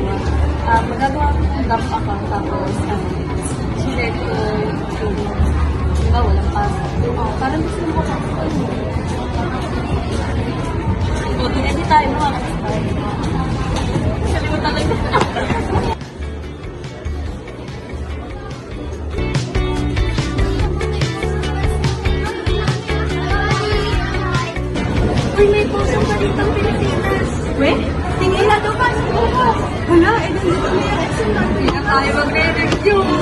dalawa. Magagawa ko ng dump account tapos share ko yung diba walang pasok. Parang gusto mo ko o, dinedi tayo mga kapatid. Sabi mo talaga. Uy, may pusong balitang Pilipinas. We? Tingin na doon pa. Wala, dito may election natin. Hindi na tayo magre-review. Uy,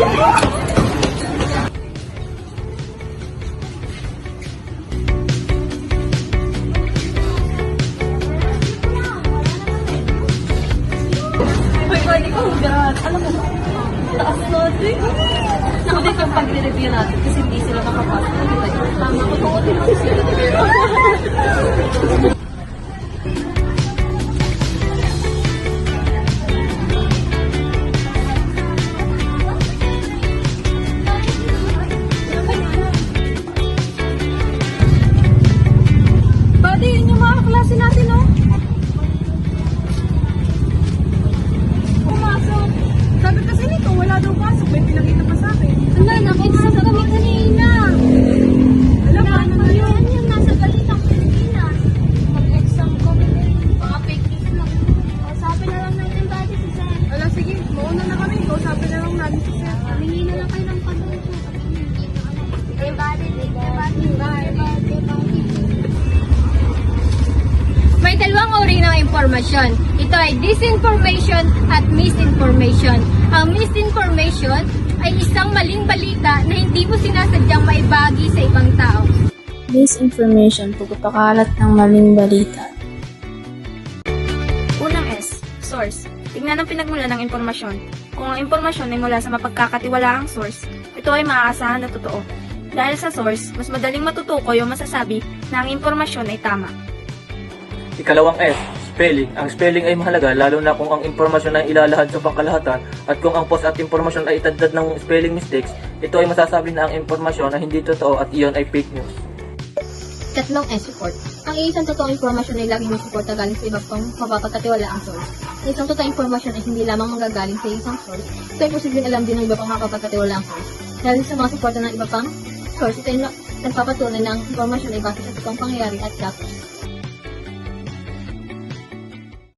ikaw, God. Alam mo, taas natin. Nakabit yung pag-review natin kasi hindi sila makapasok. Tama ko, tukotin ako sila. Buddy, yun yung mga klase natin, no? Pumasok. Sabi kasi nito, wala daw pasok. May pinakita pa sa akin. Wala, nakita sa kami kanina. Alam ba naman yun? Yan yung nasa balitang Pilipinas. Mag-exam kami. Mga fake news lang. Sabi na lang natin dati si Sir. Wala, sige. Mauna na kami. Kausapin na lang namin si Sir. Humingi na lang kayo ng patuto. Eh, bali. May dalawang uri ng impormasyon. Ito ay disinformation at misinformation. Ang misinformation ay isang maling balita na hindi mo sinasadyang maibagi sa ibang tao. Disinformation, pagpapakalat ng maling balita. Unang S, source. Tingnan ang pinagmulan ng impormasyon. Kung ang impormasyon ay mula sa mapagkakatiwalaang source, ito ay maaasahan na totoo. Dahil sa source, mas madaling matutukoy o masasabi na ang impormasyon ay tama. Ikalawang S, spelling. Ang spelling ay mahalaga lalo na kung ang impormasyon ay ilalahad sa pangkalahatan at kung ang post at impormasyon ay itadad ng spelling mistakes, ito ay masasabi na ang impormasyon na hindi totoo at iyon ay fake news. Tatlong S, report. Ang isang totoong impormasyon ay laging may suporta galing sa iba pang mapapagkatiwalaang source. Ang isang totoong impormasyon ay hindi lamang manggagaling sa isang source, ito ay posibleng alam din ng iba pang mapapagkatiwalaang source. Dahil sa mga suporta ng iba pang source, ito ay nagpapatunay na ang impormasyon ay base sa totoong pangyayari at datos.